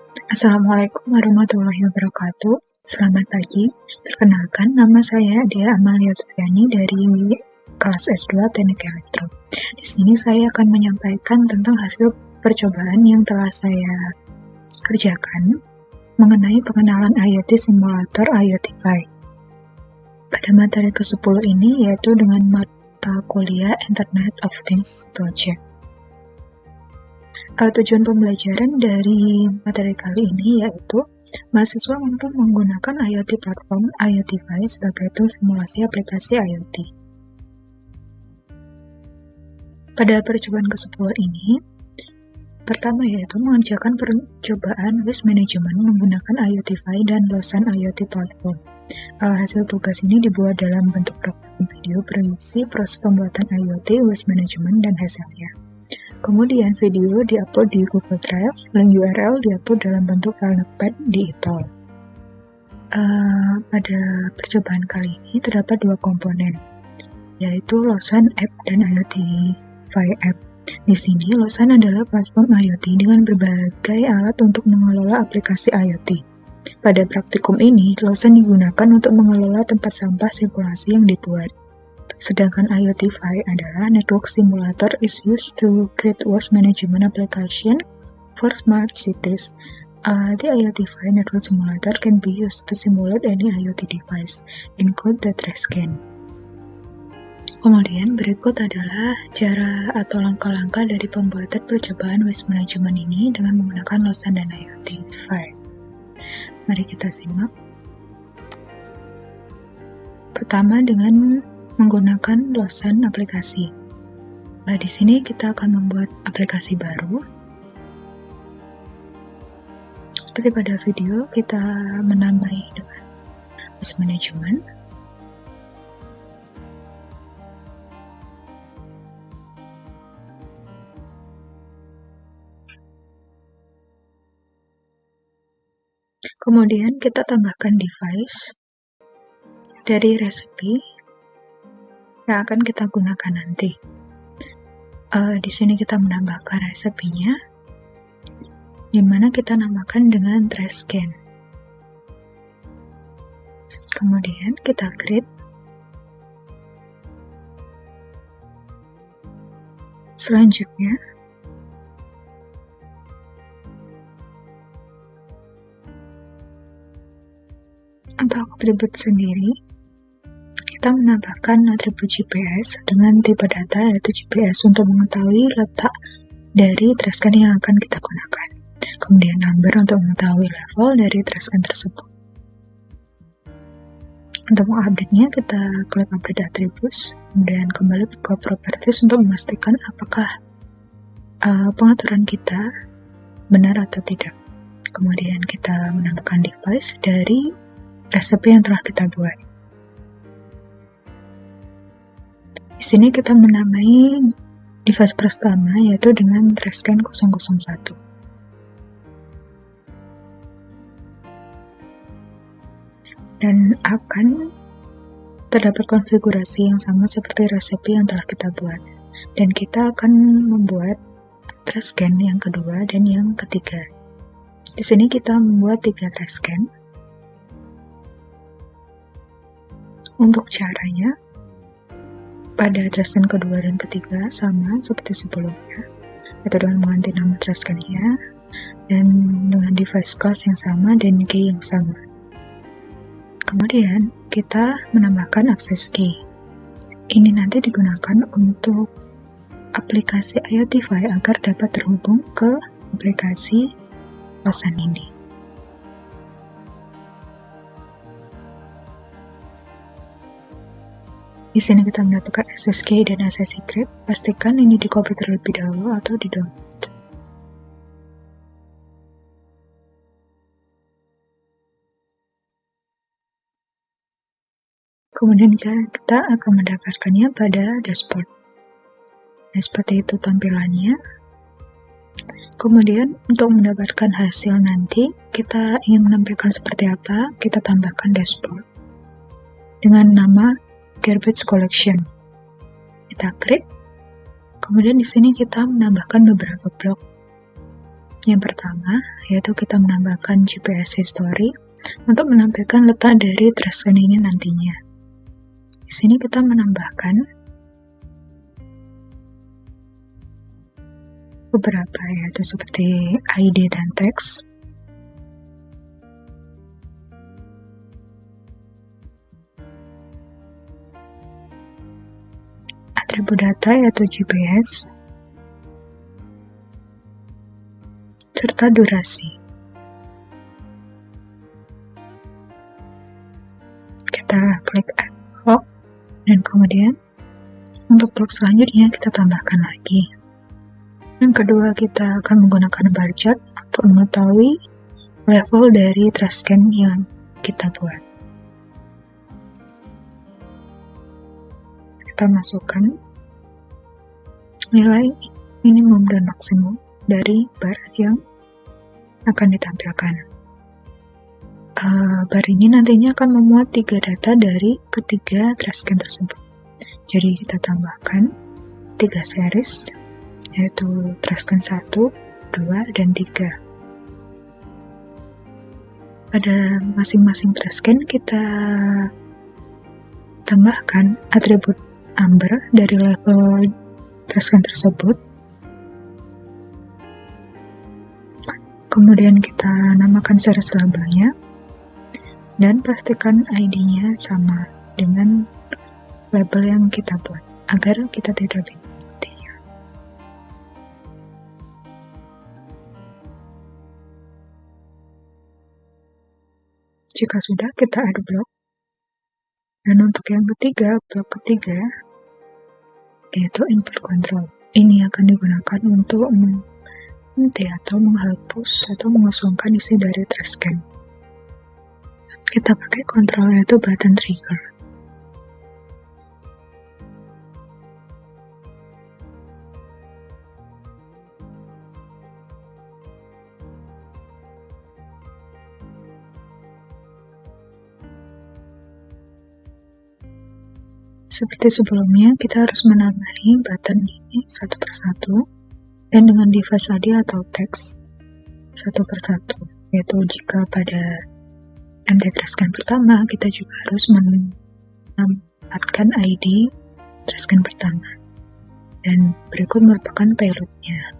Assalamualaikum warahmatullahi wabarakatuh. Selamat pagi. Perkenalkan, nama saya Dea Amalia Sufiani dari kelas S2 Teknik Elektro. Di sini saya akan menyampaikan tentang hasil percobaan yang telah saya kerjakan mengenai pengenalan IoT simulator IoT Fi. Pada materi ke-10 ini yaitu dengan mata kuliah Internet of Things Project. Tujuan pembelajaran dari materi kali ini yaitu mahasiswa mampu menggunakan IoT platform IoT Fi sebagai tool simulasi aplikasi IoT. Pada percobaan ke-10 ini, pertama yaitu mengerjakan percobaan waste management menggunakan IoT Fi dan Lawson IoT platform. Hasil tugas ini dibuat dalam bentuk rekaman video berisi proses pembuatan IoT waste management dan hasilnya. Kemudian video diupload di Google Drive, link URL diupload dalam bentuk file notepad di eTOL. Pada percobaan kali ini terdapat dua komponen, yaitu Lawson App dan IoT Fi App. Di sini, Lawson adalah platform IoT dengan berbagai alat untuk mengelola aplikasi IoT. Pada praktikum ini, Lawson digunakan untuk mengelola tempat sampah simulasi yang dibuat. Sedangkan IoT Fi adalah network simulator is used to create waste management application for smart cities. The IoT Fi network simulator can be used to simulate any IoT device, include the trash can. Kemudian berikut adalah cara atau langkah-langkah dari pembuatan percobaan waste management ini dengan menggunakan Lawson dan IoT Fi. Mari kita simak. Pertama dengan menggunakan Lawson aplikasi. Di sini kita akan membuat aplikasi baru. Seperti pada video, kita menambahi dengan waste management. Kemudian kita tambahkan device dari resepi yang akan kita gunakan nanti. Di sini kita menambahkan resepinya, di mana kita namakan dengan trash can. Kemudian kita create. Selanjutnya, untuk atribut sendiri, kita menambahkan atribut GPS dengan tipe data yaitu GPS untuk mengetahui letak dari trash can yang akan kita gunakan. Kemudian number untuk mengetahui level dari trash can tersebut. Untuk mengupdate-nya kita klik update attributes, kemudian kembali ke properties untuk memastikan apakah pengaturan kita benar atau tidak. Kemudian kita menambahkan device dari resepi yang telah kita buat. Di sini kita menamai device pertama yaitu dengan trash can 001. Dan akan terdapat konfigurasi yang sama seperti resepi yang telah kita buat. Dan kita akan membuat trash can yang kedua dan yang ketiga. Di sini kita membuat 3 trash can. Untuk caranya, pada trash can kedua dan ketiga sama seperti sebelumnya, yaitu dengan mengganti nama trash can-nya dan dengan device class yang sama dan key yang sama. Kemudian kita menambahkan access key. Ini nanti digunakan untuk aplikasi IoT Fi agar dapat terhubung ke aplikasi Lawson ini. Di sini kita menentukan access key dan access secret. Pastikan ini di-copy terlebih dahulu atau di-download. Kemudian kita akan mendapatkannya pada dashboard. Nah, seperti itu tampilannya. Kemudian untuk mendapatkan hasil nanti, kita ingin menampilkan seperti apa, kita tambahkan dashboard dengan nama garbage collection. Kita create. Kemudian di sini kita menambahkan beberapa blok Yang pertama, yaitu kita menambahkan GPS history untuk menampilkan letak dari TrustScan ini nantinya. Di sini kita menambahkan beberapa, yaitu seperti ID dan teks. Atribut data yaitu GPS, serta durasi. Kita klik add block, dan kemudian untuk blok selanjutnya kita tambahkan lagi. Yang kedua, kita akan menggunakan bar chart untuk mengetahui level dari TrustScan yang kita buat. Kita masukkan nilai minimum dan maksimum dari bar yang akan ditampilkan. Bar ini nantinya akan memuat 3 data dari ketiga TrustScan tersebut. Jadi kita tambahkan 3 series, yaitu TrustScan 1, 2, dan 3. Pada masing-masing TrustScan kita tambahkan atribut Amber dari level TrustScan tersebut. Kemudian kita namakan series labelnya dan pastikan ID-nya sama dengan label yang kita buat agar kita tidak bingung. Jika sudah, kita add blok. Dan untuk yang ketiga, blok ketiga, yaitu input control. Ini akan digunakan untuk mengganti atau menghapus atau mengosongkan isi dari TrustScan. Kita pakai kontrol yaitu button trigger. Seperti sebelumnya, kita harus menambahi button ini satu persatu dan dengan device ID atau teks satu persatu. Yaitu jika pada MT TrustScan pertama, kita juga harus menempatkan ID TrustScan pertama. Dan berikut merupakan payloadnya.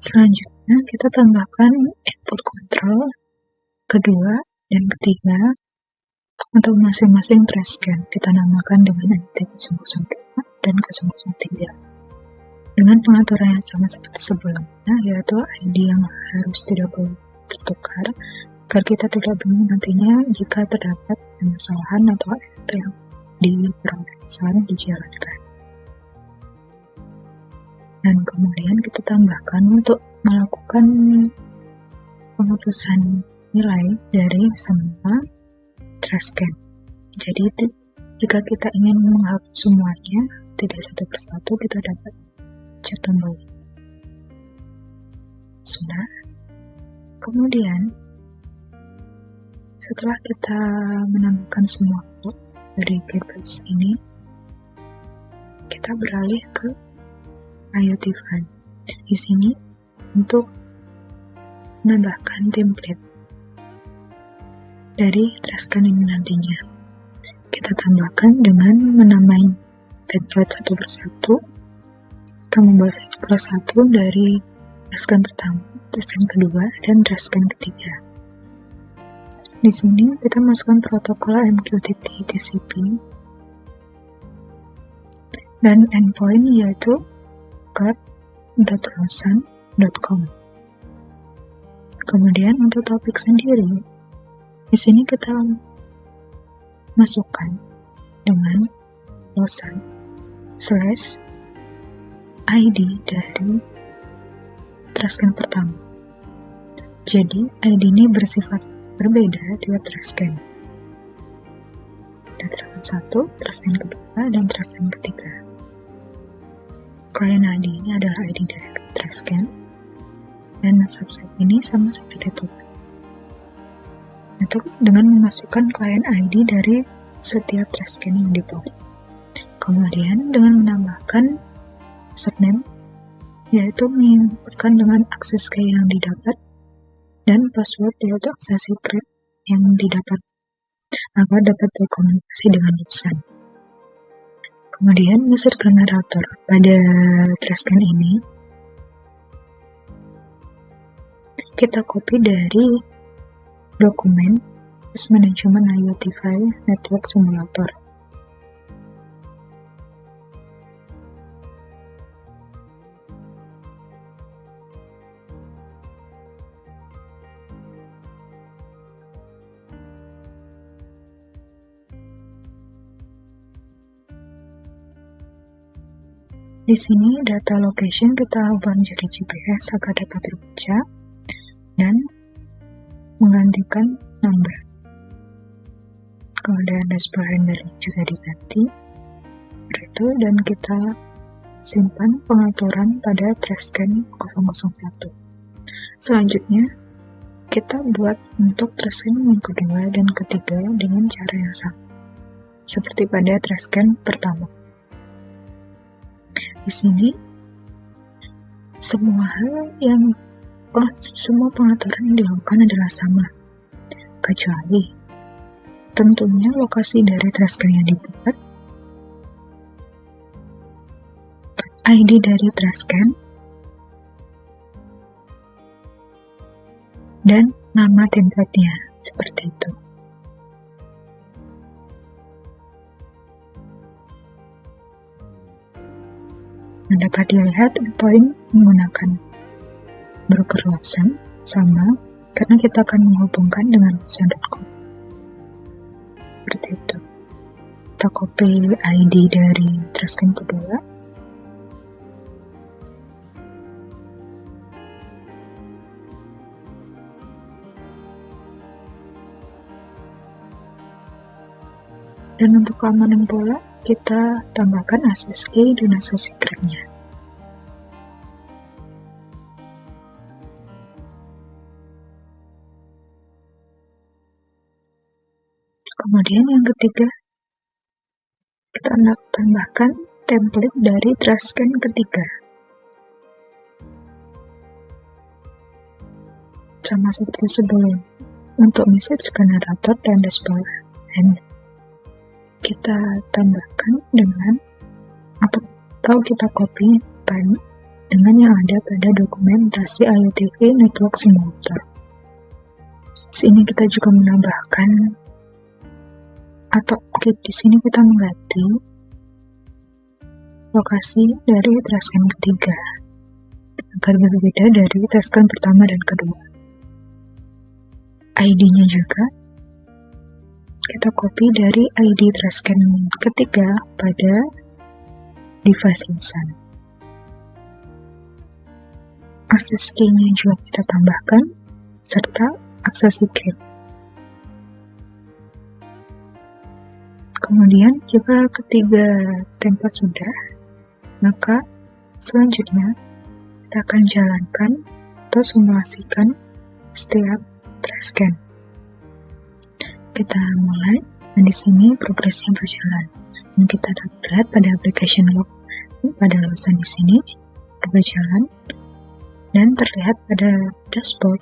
Selanjutnya, kita tambahkan input control kedua dan ketiga untuk masing-masing TrustScan. Kita namakan dengan ID 002 dan 003. Dengan pengaturan yang sama seperti sebelumnya, yaitu ID yang harus tidak boleh tertukar, agar kita tidak bingung nantinya jika terdapat permasalahan atau error yang di perolehan dijalankan. Dan kemudian kita tambahkan untuk melakukan penghapusan nilai dari semua TrustScan. Jadi jika kita ingin menghapus semuanya, tidak satu persatu, kita dapat cek tombol. Sudah. Kemudian setelah kita menambahkan semua blok dari gateways ini, kita beralih ke IoTFi. Di sini untuk menambahkan template dari TrustScan ini nantinya. Kita tambahkan dengan menamai template satu persatu. Kita membuat satu persatu dari TrustScan pertama, TrustScan kedua, dan TrustScan ketiga. Di sini kita masukkan protokol MQTT TCP dan endpoint yaitu card.lawson.com. Kemudian untuk topik sendiri, di sini kita masukkan dengan Lawson/ID dari TrustScan pertama. Jadi ID ini bersifat berbeda tiap TrustScan. Ada TrustScan 1, TrustScan kedua, dan TrustScan ketiga. Client ID ini adalah ID dari TrustScan, dan subset ini sama seperti itu. Itu dengan memasukkan client ID dari setiap TrustScan yang dibuat. Kemudian dengan menambahkan username, yaitu menginputkan dengan akses key yang didapat, dan password yaitu akses secret yang didapat agar dapat berkomunikasi dengan Lawson. Kemudian message generator pada TrustScan ini kita copy dari dokumen Management IoTFi Network Simulator. Di sini data location kita ubah menjadi GPS agar dapat terbaca dan menggantikan number. Kemudian dashboard handling juga diganti itu, dan kita simpan pengaturan pada TrustScan 001. Selanjutnya kita buat untuk TrustScan yang kedua dan ketiga dengan cara yang sama seperti pada TrustScan pertama. Di sini semua pengaturan yang dilakukan adalah sama, kecuali tentunya lokasi dari TrustScan yang dibuat, ID dari TrustScan, dan nama template-nya, seperti itu. Dapat dilihat endpoint menggunakan broker Lawson sama karena kita akan menghubungkan dengan Lawson.com. Seperti itu. Kita copy ID dari TrustScan kedua. Dan untuk keamanan pola, kita tambahkan akses key dan akses secret-nya. Kemudian yang ketiga, kita tambahkan template dari TrustScan ketiga. Sama seperti sebelum untuk message generator dan dashboard handling. Kita tambahkan dengan atau kita copy dengan yang ada pada dokumentasi IoTFi Network Simulator. Sini kita juga menambahkan atau di sini kita mengganti lokasi dari TrustScan ketiga agar berbeda dari TrustScan pertama dan kedua. ID-nya juga kita copy dari ID TrustScan ketiga pada device Lawson. Akses key-nya juga kita tambahkan serta akses secret. Kemudian jika ketiga template sudah, maka selanjutnya kita akan jalankan atau simulasikan setiap TrustScan. Kita mulai, dan di sini progresnya berjalan. Dan kita dapat lihat pada application log pada Lawson di sini, berjalan dan terlihat pada dashboard.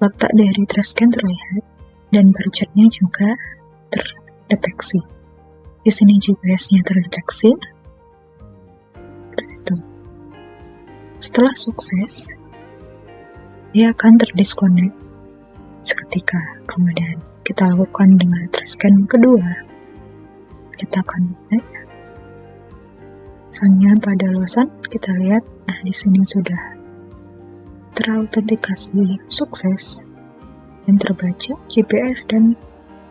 Letak dari trash can terlihat dan bar chartnya juga terdeteksi. Di sini GPS-nya terdeteksi. Setelah sukses, dia akan terdisconnect seketika. Kemudian kita lakukan dengan trash can kedua. Kita akan mulai. Misalnya pada Lawson kita lihat, di sini sudah terautentikasi sukses dan terbaca GPS dan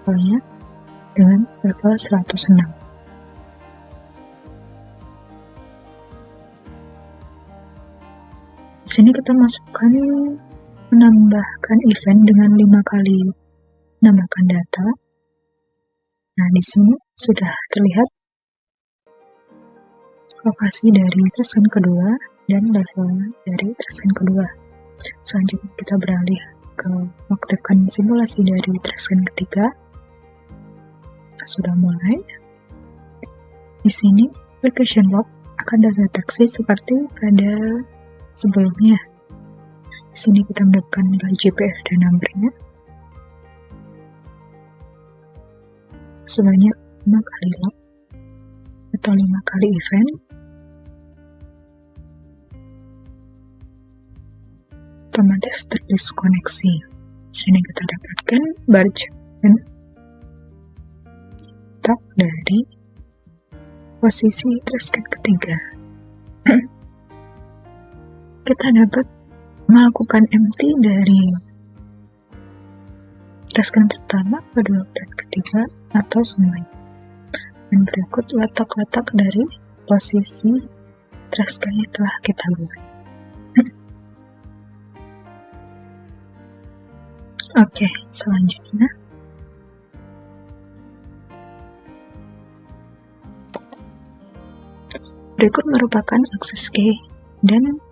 levelnya dengan level 106. Di sini kita masukkan menambahkan event dengan 5 kali menambahkan data. Nah, di sini sudah terlihat lokasi dari trash can kedua dan level dari trash can kedua. Selanjutnya kita beralih ke mengaktifkan simulasi dari trash can ketiga. Sudah mulai. Di sini application log akan terdeteksi seperti pada sebelumnya. Di sini kita mendapatkan nilai GPS dan numbernya sebanyak 5 kali log atau 5 kali event. Otomatis terdiskoneksi. Di sini kita dapatkan bar chart dan letak dari posisi trash can ketiga. Kita dapat melakukan empty dari trash can pertama, kedua, dan ketiga atau semuanya. Dan berikut letak-letak dari posisi trash can yang telah kita buat. Oke, selanjutnya berikut merupakan access key dan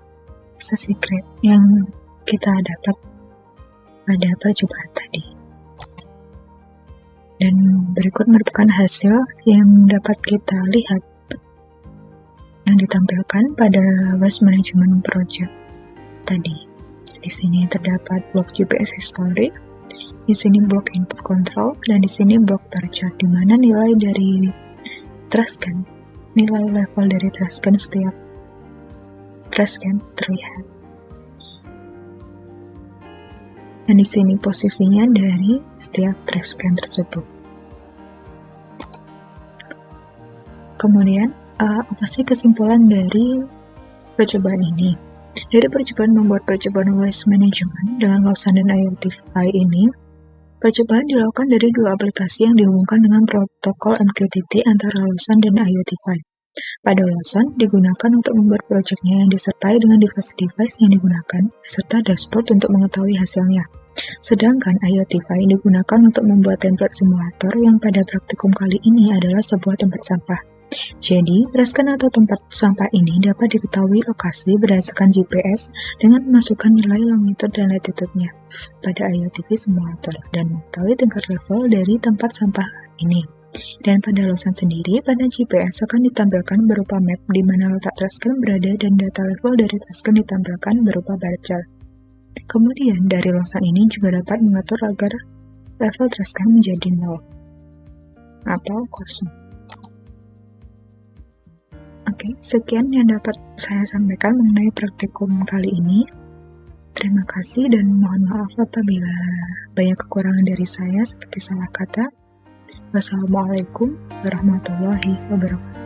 access secret yang kita dapat pada percobaan tadi. Dan berikut merupakan hasil yang dapat kita lihat yang ditampilkan pada Waste Management Project tadi. Di sini terdapat blok GPS history, di sini blok input control, dan di sini blok bar chart di mana nilai dari trash can, nilai level dari trash can setiap trash can terlihat. Dan di sini posisinya dari setiap trash can tersebut. Kemudian, apa sih kesimpulan dari percobaan ini? Dari percobaan membuat percobaan waste management dengan Lawson dan IoTFi ini, percobaan dilakukan dari dua aplikasi yang dihubungkan dengan protokol MQTT antara Lawson dan IoTFi. Pada Lawson, digunakan untuk membuat proyeknya yang disertai dengan device-device yang digunakan, beserta dashboard untuk mengetahui hasilnya. Sedangkan IoTFi digunakan untuk membuat template simulator yang pada praktikum kali ini adalah sebuah tempat sampah. Jadi, trash can atau tempat sampah ini dapat diketahui lokasi berdasarkan GPS dengan memasukkan nilai longitude dan latitude-nya pada IoTFi simulator dan mengetahui tingkat level dari tempat sampah ini. Dan pada Lawson sendiri, pada GPS akan ditampilkan berupa map di mana letak trash can berada dan data level dari trash can ditampilkan berupa bar chart. Kemudian, dari Lawson ini juga dapat mengatur agar level trash can menjadi 0 atau kosong. Oke, sekian yang dapat saya sampaikan mengenai praktikum kali ini. Terima kasih dan mohon maaf apabila banyak kekurangan dari saya seperti salah kata. Wassalamualaikum warahmatullahi wabarakatuh.